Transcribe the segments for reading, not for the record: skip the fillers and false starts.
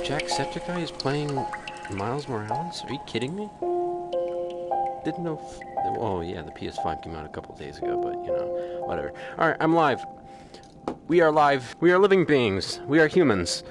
Jacksepticeye is playing Miles Morales? Are you kidding me? Didn't know. Oh yeah, the PS5 came out a couple days ago, but you know, whatever. Alright, I'm live. We are live. We are living beings. We are humans.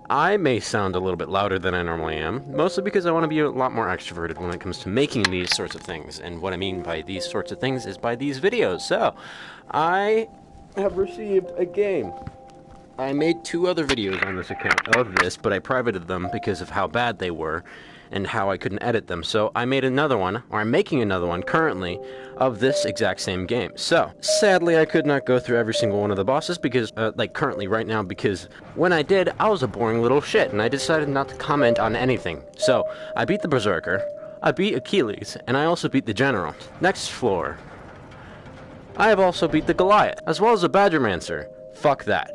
I may sound a little bit louder than I normally am, mostly because I want to be a lot more extroverted when it comes to making these sorts of things. And what I mean by these sorts of things is by these videos. So, I have received a game. I made 2 other videos on this account of this, but I privated them because of how bad they were and how I couldn't edit them. So I made another one, or I'm making another one currently, of this exact same game. So, sadly I could not go through every single one of the bosses because, currently right now, because when I did, I was a boring little shit, and I decided not to comment on anything. So, I beat the Berserker, I beat Achilles, and I also beat the General. Next floor. I have also beat the Goliath, as well as the Badgermancer. Fuck that.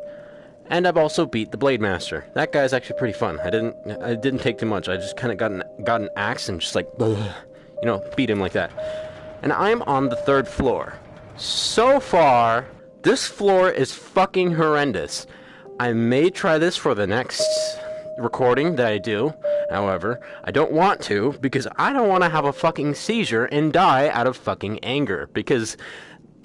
And I've also beat the Blade Master. That guy's actually pretty fun. I didn't take too much. I just kind of got an axe and just like, you know, beat him like that. And I'm on the 3rd floor. So far, this floor is fucking horrendous. I may try this for the next recording that I do. However, I don't want to because I don't want to have a fucking seizure and die out of fucking anger. Because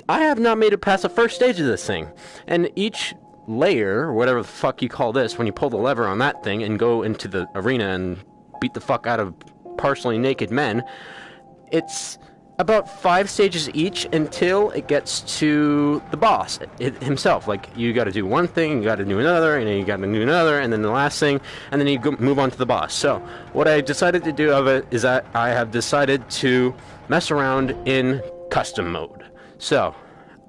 I have not made it past the first stage of this thing. And each layer, or whatever the fuck you call this, when you pull the lever on that thing and go into the arena and beat the fuck out of partially naked men, it's about 5 stages each until it gets to the boss himself. Like, you gotta do one thing, you gotta do another, and then you gotta do another, and then the last thing, and then you move on to the boss. So, what I decided to do of it is that I have decided to mess around in custom mode. So,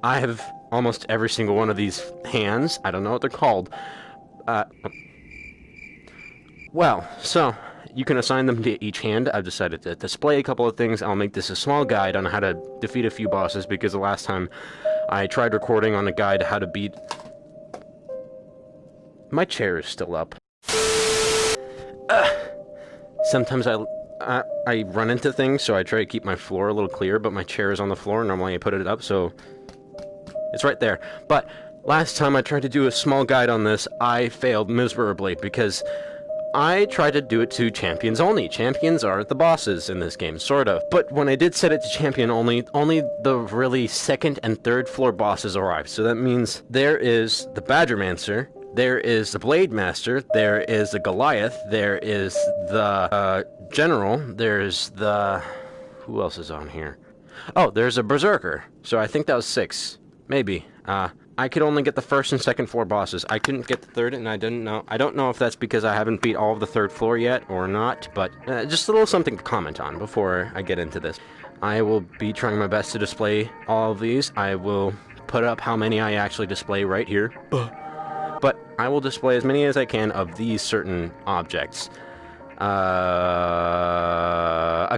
I have almost every single one of these hands. I don't know what they're called. Well, so you can assign them to each hand. I've decided to display a couple of things. I'll make this a small guide on how to defeat a few bosses, because the last time I tried recording on a guide how to beat... My chair is still up. Sometimes I run into things, so I try to keep my floor a little clear, but my chair is on the floor. Normally I put it up, so it's right there. But last time I tried to do a small guide on this, I failed miserably because I tried to do it to champions only. Champions are the bosses in this game, sort of. But when I did set it to champion only the really 2nd and 3rd floor bosses arrived. So that means there is the Badgermancer, there is the Blade Master, there is the Goliath, there is the General, there's the... Who else is on here? Oh, there's a Berserker. So I think that was 6. Maybe. I could only get the 1st and 2nd floor bosses. I couldn't get the 3rd, and I didn't know. I don't know if that's because I haven't beat all of the 3rd floor yet or not, but just a little something to comment on before I get into this. I will be trying my best to display all of these. I will put up how many I actually display right here. But I will display as many as I can of these certain objects. A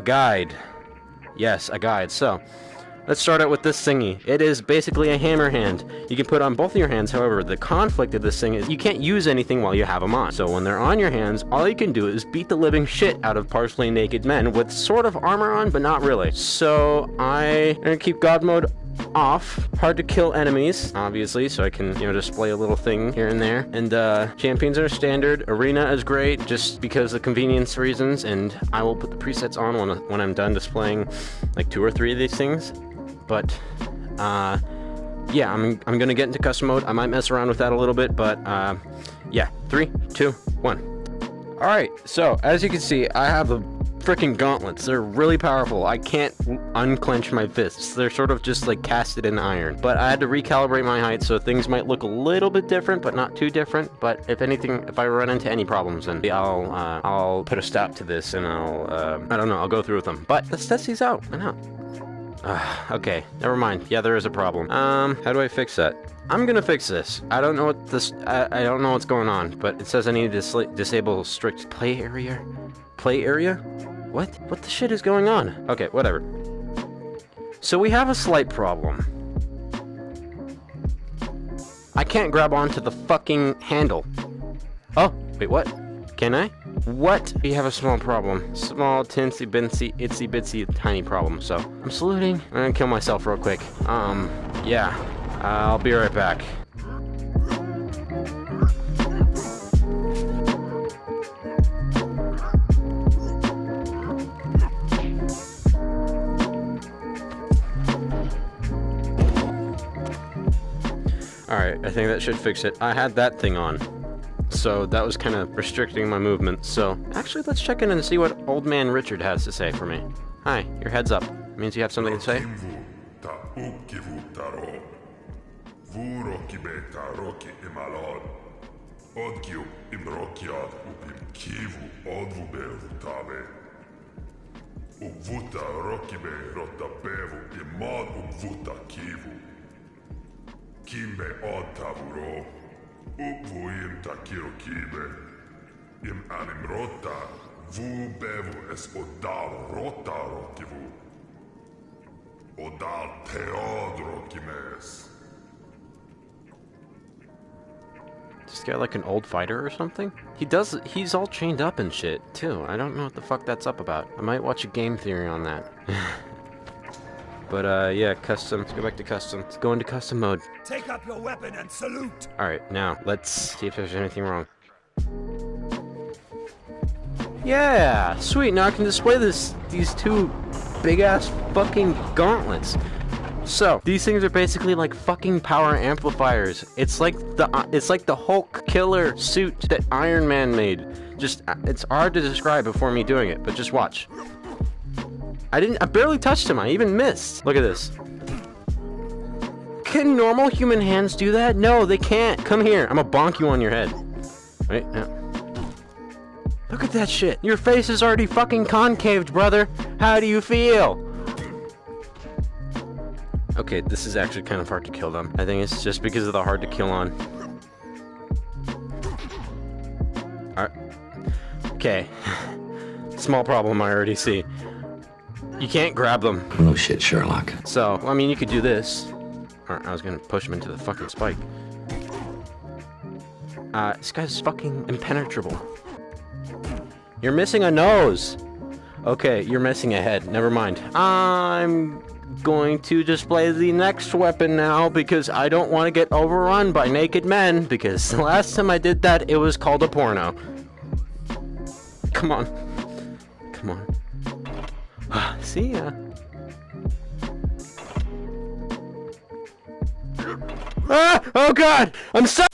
guide. Yes, a guide. So, let's start out with this thingy. It is basically a hammer hand. You can put it on both of your hands, however, the conflict of this thing is you can't use anything while you have them on. So when they're on your hands, all you can do is beat the living shit out of partially naked men with sort of armor on, but not really. So I'm gonna keep God mode off. Hard to kill enemies, obviously, so I can, you know, display a little thing here and there. And champions are standard. Arena is great, just because of convenience reasons, and I will put the presets on when I'm done displaying like 2 or 3 of these things. But, yeah, I'm gonna get into custom mode. I might mess around with that a little bit, but, yeah. 3, 2, 1. Alright, so, as you can see, I have a freaking gauntlets. They're really powerful. I can't unclench my fists. They're sort of just, like, casted in iron. But I had to recalibrate my height, so things might look a little bit different, but not too different. But if anything, if I run into any problems, then I'll put a stop to this, and I don't know, I'll go through with them. But let's test these out. Why not? Okay, never mind. Yeah, there is a problem. How do I fix that? I'm gonna fix this. I don't know what this... I don't know what's going on, but it says I need to disable strict play area? Play area? What? What the shit is going on? Okay, whatever. So we have a slight problem. I can't grab onto the fucking handle. Oh, wait, what? Can I? What? We have a small problem. Small, tinsy, binsy, itsy bitsy, tiny problem. So, I'm saluting. I'm gonna kill myself real quick. Yeah. I'll be right back. Alright, I think that should fix it. I had that thing on, so that was kind of restricting my movement. So, actually, let's check in and see what Old Man Richard has to say for me. Hi, your head's up. It means you have something to say? Kimbe ottavuro, uvuim takiro kibe, im anim rota, vu bevu es odal rota rokivu, odal teodro kimes. This guy like an old fighter or something? He's all chained up and shit, too. I don't know what the fuck that's up about. I might watch a game theory on that. But, yeah, custom. Let's go back to custom. Let's go into custom mode. Take up your weapon and salute! Alright, now, let's see if there's anything wrong. Yeah! Sweet, now I can display these two big-ass fucking gauntlets. So, these things are basically like fucking power amplifiers. It's like the Hulk killer suit that Iron Man made. Just, it's hard to describe before me doing it, but just watch. I barely touched him. I even missed. Look at this. Can normal human hands do that? No, they can't. Come here. I'm gonna bonk you on your head. Wait, now. Look at that shit. Your face is already fucking concaved, brother. How do you feel? Okay, this is actually kind of hard to kill them. I think it's just because of the hard to kill on. Alright. Okay. Small problem I already see. You can't grab them. No shit, Sherlock. So, I mean, you could do this. Alright, I was gonna push him into the fucking spike. This guy's fucking impenetrable. You're missing a nose! Okay, you're missing a head. Never mind. I'm going to display the next weapon now because I don't want to get overrun by naked men, because the last time I did that, it was called a porno. Come on. Come on. See ya. Ah! Oh god! I'm so—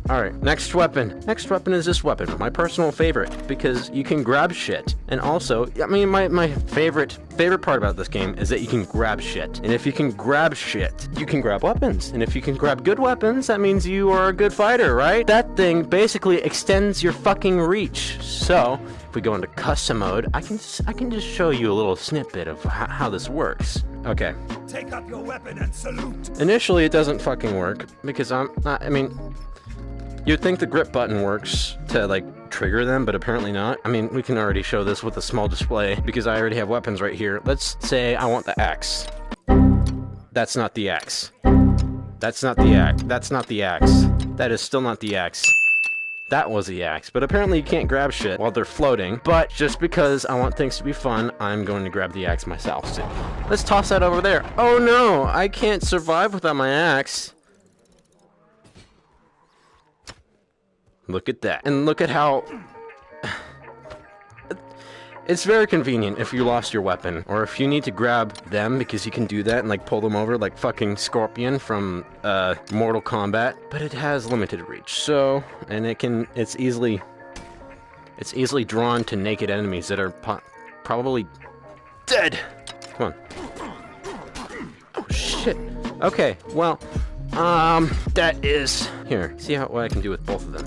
Alright, next weapon. Next weapon is this weapon. My personal favorite, because you can grab shit. And also, I mean, my favorite part about this game is that you can grab shit. And if you can grab shit, you can grab weapons. And if you can grab good weapons, that means you are a good fighter, right? That thing basically extends your fucking reach. So, if we go into custom mode, I can just show you a little snippet of how this works. Okay. Take up your weapon and salute! Initially, it doesn't fucking work, because I mean, you'd think the grip button works to, like, trigger them, but apparently not. I mean, we can already show this with a small display, because I already have weapons right here. Let's say I want the axe. That's not the axe. That's not the axe. That's not the axe. That is still not the axe. That was the axe, but apparently you can't grab shit while they're floating. But just because I want things to be fun, I'm going to grab the axe myself. So let's toss that over there. Oh no, I can't survive without my axe. Look at that. And look at how— it's very convenient if you lost your weapon, or if you need to grab them, because you can do that and like pull them over like fucking Scorpion from Mortal Kombat. But it has limited reach, so, and it's easily drawn to naked enemies that are probably dead. Come on. Oh shit. Okay, well, that is— here, see what I can do with both of them.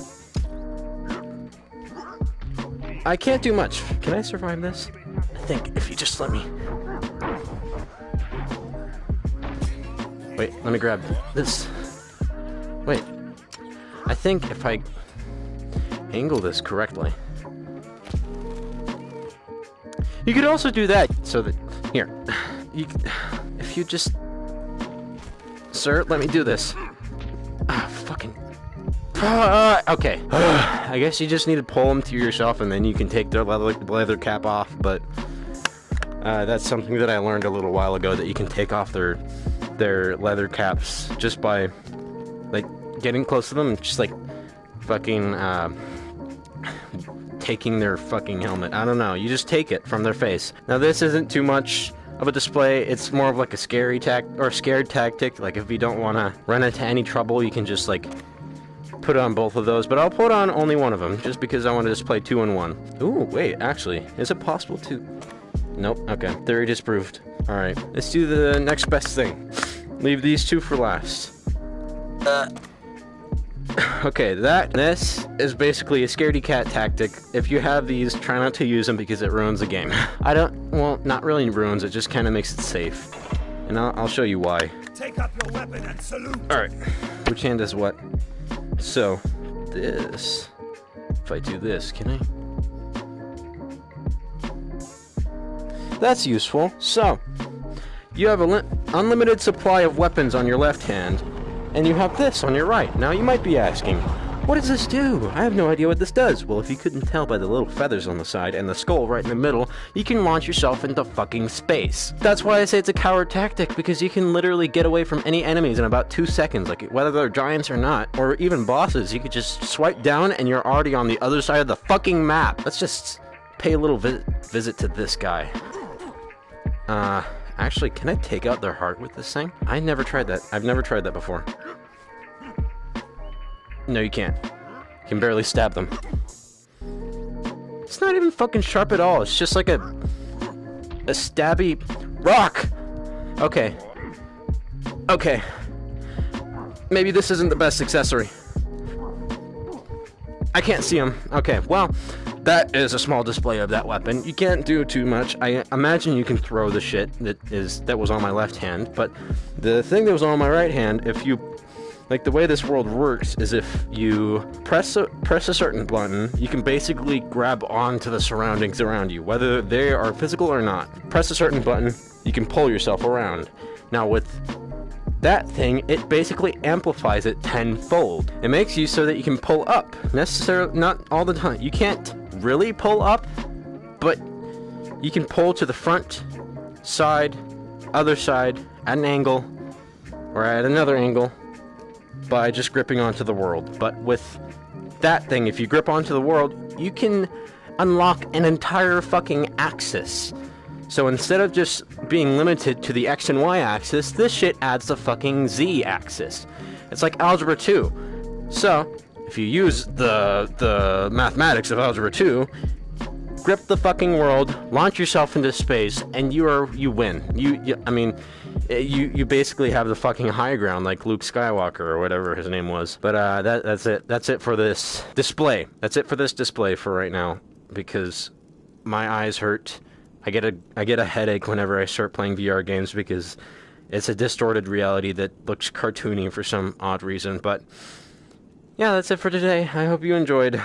I can't do much. Can I survive this? I think, if you just let me. Wait, let me grab this. Wait. I think if I angle this correctly. You could also do that so that— here. If you just— sir, let me do this. Ah, fucking— okay. I guess you just need to pull them to yourself, and then you can take their leather cap off, but that's something that I learned a little while ago, that you can take off their their leather caps just by, like, getting close to them and just, like, fucking, taking their fucking helmet. I don't know. You just take it from their face. Now, this isn't too much of a display. It's more of like a scared tactic. Like, if you don't want to run into any trouble, you can just, like, put on both of those. But I'll put on only one of them, just because I want to display 2 in 1. Ooh, wait, actually, is it possible to... Nope, okay. Theory disproved. Alright, let's do the next best thing. Leave these 2 for last. Okay, this is basically a scaredy cat tactic. If you have these, try not to use them because it ruins the game. Well, not really ruins it, just kind of makes it safe. And I'll show you why. Take up your weapon and salute. Alright, which hand does what? So, this... If I do this, can I? That's useful. So, you have an unlimited supply of weapons on your left hand, and you have this on your right. Now, you might be asking, what does this do? I have no idea what this does. Well, if you couldn't tell by the little feathers on the side and the skull right in the middle, you can launch yourself into fucking space. That's why I say it's a coward tactic, because you can literally get away from any enemies in about 2 seconds, like whether they're giants or not, or even bosses. You could just swipe down and you're already on the other side of the fucking map. Let's just pay a little visit to this guy. Actually, can I take out their heart with this thing? I never tried that. I've never tried that before. No, you can't. You can barely stab them. It's not even fucking sharp at all. It's just like a stabby rock. Okay. Okay. Maybe this isn't the best accessory. I can't see him. Okay, well, that is a small display of that weapon. You can't do too much. I imagine you can throw the shit that was on my left hand, but the thing that was on my right hand, if you... Like, the way this world works is if you press a certain button, you can basically grab onto the surroundings around you, whether they are physical or not. Press a certain button, you can pull yourself around. Now, with that thing, it basically amplifies it tenfold. It makes you so that you can pull up. Necessarily, not all the time. You can't really pull up, but you can pull to the front, side, other side, at an angle, or at another angle, by just gripping onto the world. But with that thing, if you grip onto the world, you can unlock an entire fucking axis. So instead of just being limited to the X and Y axis, this shit adds the fucking Z axis. It's like Algebra 2. So, if you use the mathematics of Algebra 2, grip the fucking world, launch yourself into space, and you win. You basically have the fucking high ground, like Luke Skywalker or whatever his name was. But that's it. That's it for this display. That's it for this display for right now, because my eyes hurt. I get a headache whenever I start playing VR games because it's a distorted reality that looks cartoony for some odd reason. But yeah, that's it for today. I hope you enjoyed.